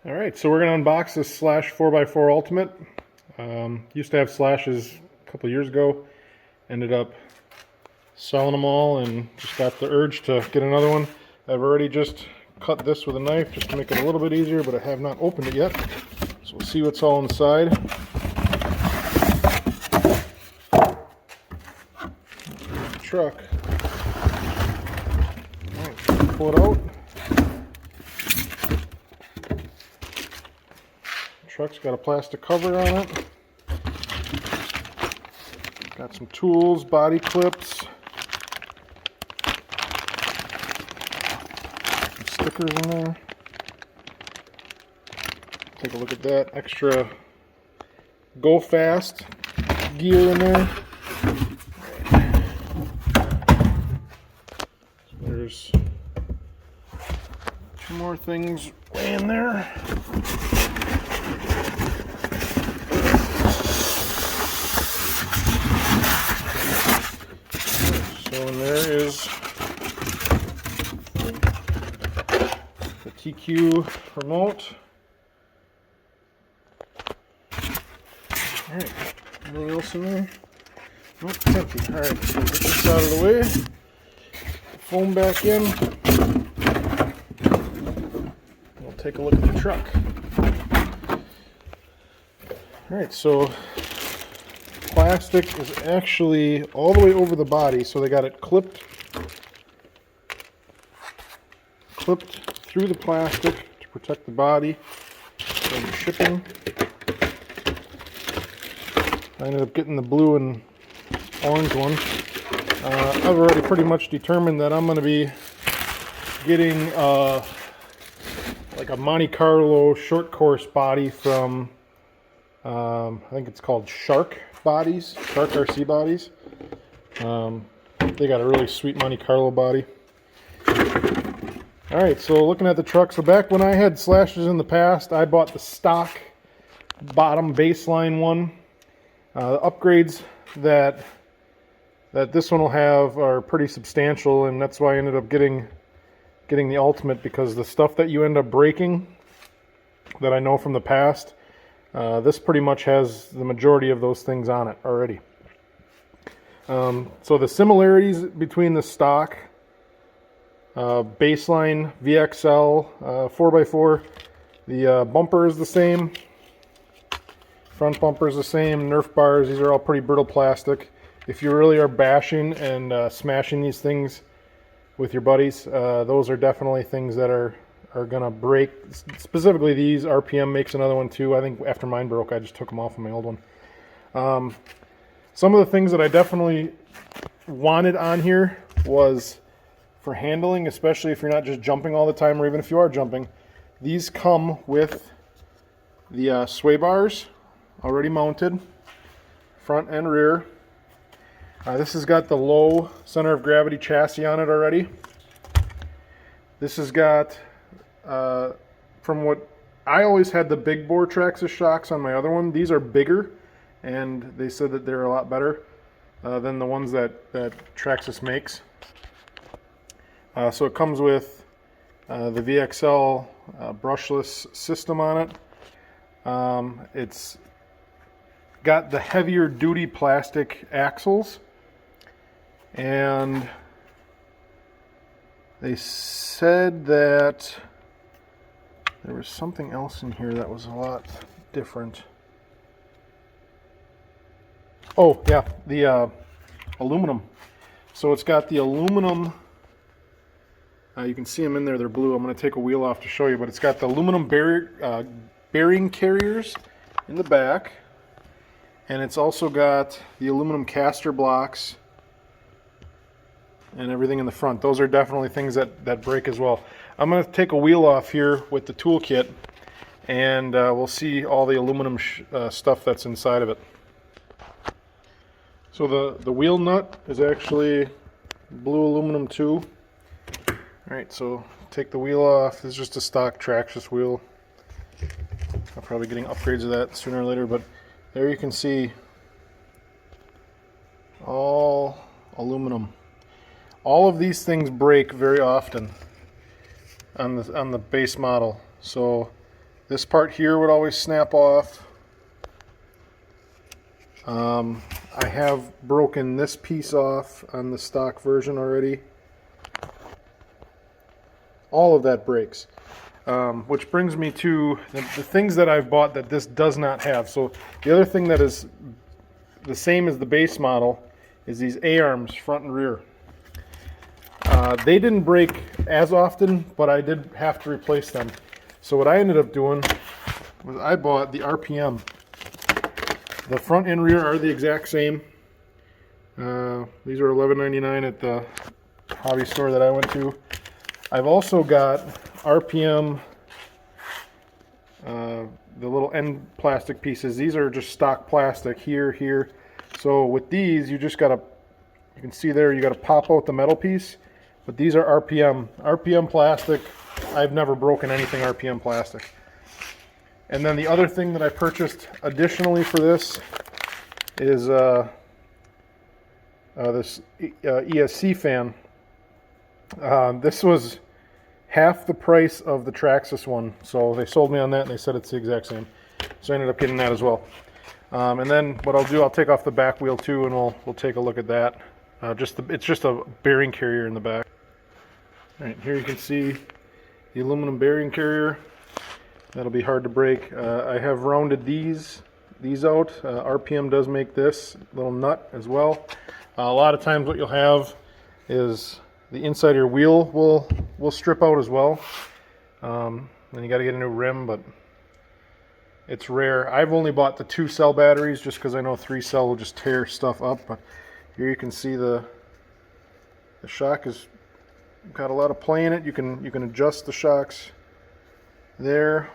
Alright, so we're going to unbox this Slash 4x4 Ultimate. Used to have Slashes a couple years ago. Ended up selling them all and just got the urge to get another one. I've already just cut this with a knife just to make it a little bit easier, but I have not opened it yet. So we'll see what's all inside. Truck. Alright, pull it out. Truck's got a plastic cover on it. Got some tools, body clips, some stickers in there. Take a look at that. Extra Go Fast gear in there. So there's two more things laying there. So in there is the TQ remote. Alright, anything else in there? Nope, it's empty. Alright, so get this out of the way. Foam back in. We'll take a look at the truck. Alright, so plastic is actually all the way over the body, so they got it clipped through the plastic to protect the body from shipping. I ended up getting the blue and orange one. I've already pretty much determined that I'm going to be getting like a Monte Carlo short course body from I think it's called Shark RC bodies. They got a really sweet Monte Carlo body. Alright, so looking at the truck, so back when I had Slashes in the past, I bought the stock bottom baseline one. The upgrades that this one will have are pretty substantial, and that's why I ended up getting the Ultimate, because the stuff that you end up breaking that I know from the past, this pretty much has the majority of those things on it already. So the similarities between the stock baseline VXL 4x4, the bumper is the same, front bumper is the same, Nerf bars, these are all pretty brittle plastic. If you really are bashing and smashing these things with your buddies, those are definitely things that are gonna break. Specifically these, RPM makes another one too. I think after mine broke, I just took them off of my old one. Some of the things that I definitely wanted on here was for handling, especially if you're not just jumping all the time, or even if you are jumping. These come with the sway bars already mounted, front and rear. This has got the low center of gravity chassis on it already. This has got, from what I always had, the big bore Traxxas shocks on my other one. These are bigger, and they said that they're a lot better than the ones that Traxxas makes. So it comes with the VXL brushless system on it. It's got the heavier duty plastic axles, and they said that there was something else in here that was a lot different. Oh yeah, the aluminum. So it's got the aluminum, you can see them in there, they're blue. I'm going to take a wheel off to show you, but it's got the aluminum bearing carriers in the back, and it's also got the aluminum caster blocks and everything in the front. Those are definitely things that break as well. I'm going to take a wheel off here with the toolkit, and we'll see all the aluminum stuff that's inside of it. So the wheel nut is actually blue aluminum too. Alright, so take the wheel off. This is just a stock Traxxas wheel. I'm probably getting upgrades of that sooner or later, but there you can see all aluminum. All of these things break very often on the base model. So This part here would always snap off. I have broken this piece off on the stock version already. All of that breaks. Which brings me to the things that I've bought that this does not have. So the other thing that is the same as the base model is these A-arms, front and rear. They didn't break as often, but I did have to replace them. So what I ended up doing was I bought the RPM. The front and rear are the exact same. These are $11.99 at the hobby store that I went to. I've also got RPM, the little end plastic pieces. These are just stock plastic here. So with these, you just gotta, you can see there, you gotta pop out the metal piece. But these are RPM plastic. I've never broken anything RPM plastic. And then the other thing that I purchased additionally for this is this ESC fan. This was half the price of the Traxxas one, so they sold me on that and they said it's the exact same. So I ended up getting that as well. And then what I'll do, I'll take off the back wheel too, and we'll take a look at that. It's just a bearing carrier in the back. All right, here you can see the aluminum bearing carrier. That'll be hard to break. I have rounded these out. RPM does make this little nut as well. A lot of times what you'll have is the inside of your wheel will strip out as well. Then you got to get a new rim, but it's rare. I've only bought the 2-cell batteries just because I know 3-cell will just tear stuff up. But here you can see the shock has got a lot of play in it. You can adjust the shocks there.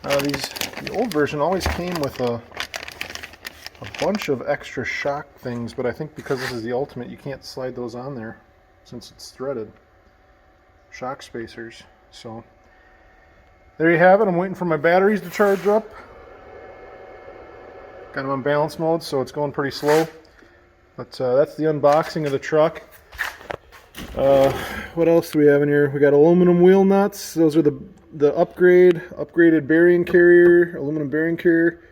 The old version always came with a bunch of extra shock things, but I think because this is the Ultimate, you can't slide those on there since it's threaded. Shock spacers. So there you have it. I'm waiting for my batteries to charge up. Got them on balance mode, so it's going pretty slow. But that's the unboxing of the truck. What else do we have in here? We got aluminum wheel nuts. Those are the upgraded bearing carrier, aluminum bearing carrier.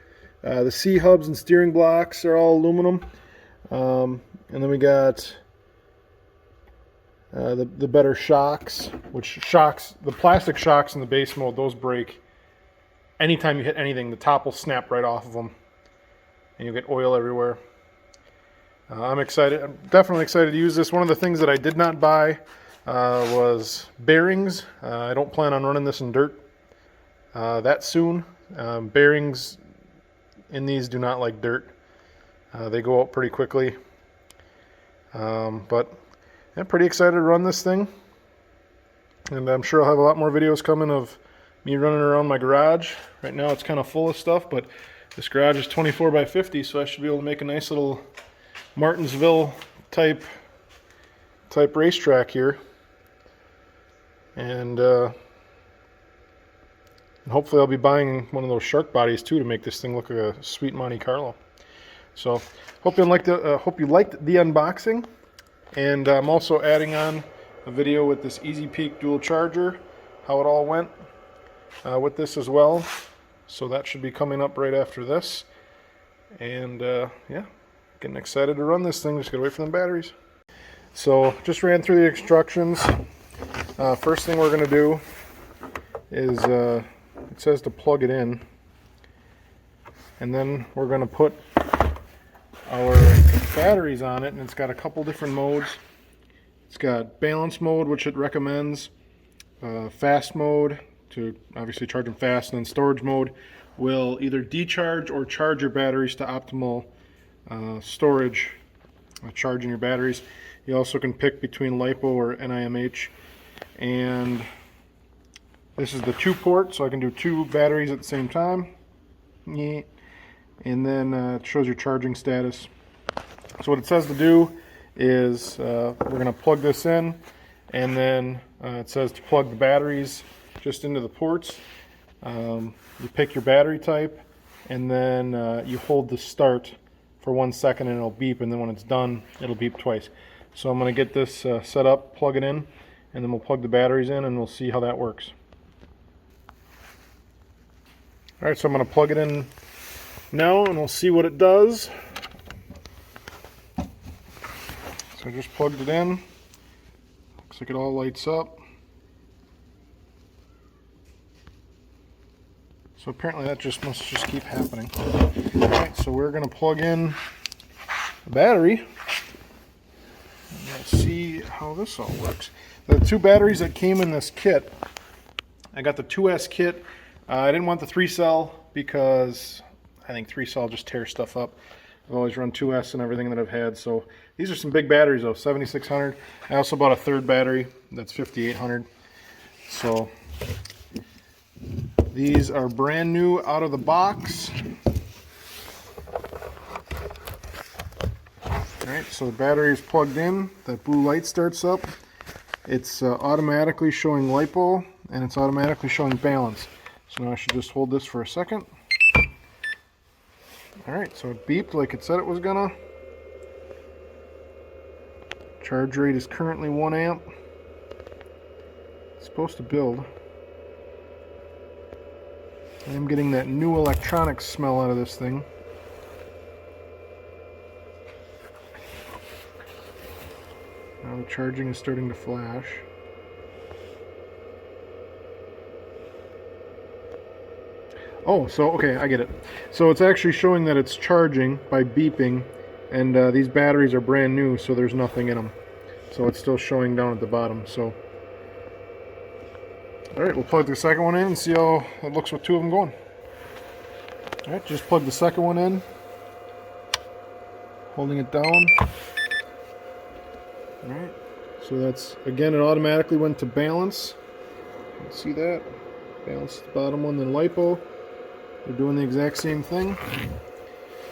The C-hubs and steering blocks are all aluminum. And then we got the better shocks, the plastic shocks in the base mode, those break. Anytime you hit anything, the top will snap right off of them. And you'll get oil everywhere. I'm excited. I'm definitely excited to use this. One of the things that I did not buy was bearings. I don't plan on running this in dirt that soon. Bearings in these do not like dirt. They go out pretty quickly. But I'm pretty excited to run this thing. And I'm sure I'll have a lot more videos coming of me running around my garage. Right now it's kind of full of stuff, but this garage is 24 by 50, so I should be able to make a nice little Martinsville type racetrack here, and hopefully I'll be buying one of those shark bodies too to make this thing look like a sweet Monte Carlo. So hope you liked the unboxing, and I'm also adding on a video with this Easy Peak dual charger, how it all went with this as well. So that should be coming up right after this, and yeah. Getting excited to run this thing. Just gotta wait for the batteries. So just ran through the instructions. First thing we're gonna do is it says to plug it in, and then we're gonna put our batteries on it, and it's got a couple different modes. It's got balance mode, which it recommends, fast mode to obviously charge them fast, and then storage mode will either decharge or charge your batteries to optimal storage, charging your batteries. You also can pick between LiPo or NIMH, and this is the 2-port, so I can do 2 batteries at the same time. And then it shows your charging status. So what it says to do is we're going to plug this in, and then it says to plug the batteries just into the ports. You pick your battery type, and then you hold the start for 1 second and it'll beep, and then when it's done it'll beep twice. So I'm going to get this set up, plug it in, and then we'll plug the batteries in and we'll see how that works. Alright, so I'm going to plug it in now and we'll see what it does. So I just plugged it in. Looks like it all lights up. So apparently that must just keep happening. Alright, so we're going to plug in the battery. And let's see how this all works. The two batteries that came in this kit, I got the 2S kit. I didn't want the 3-cell because I think 3-cell just tears stuff up. I've always run 2S and everything that I've had. So these are some big batteries though, 7600. I also bought a third battery that's 5800. So these are brand new out of the box. Alright, so the battery is plugged in. That blue light starts up. It's automatically showing LiPo and it's automatically showing balance. So now I should just hold this for a second. Alright, so it beeped like it said it was gonna. Charge rate is currently 1 amp. It's supposed to build. I am getting that new electronics smell out of this thing. Now the charging is starting to flash. Oh, so okay, I get it. So it's actually showing that it's charging by beeping, and these batteries are brand new, so there's nothing in them. So it's still showing down at the bottom. So, all right, we'll plug the second one in and see how it looks with two of them going. All right, just plug the second one in, holding it down. All right, so that's, again, it automatically went to balance. You can see that. Balance the bottom one, then LiPo. They're doing the exact same thing.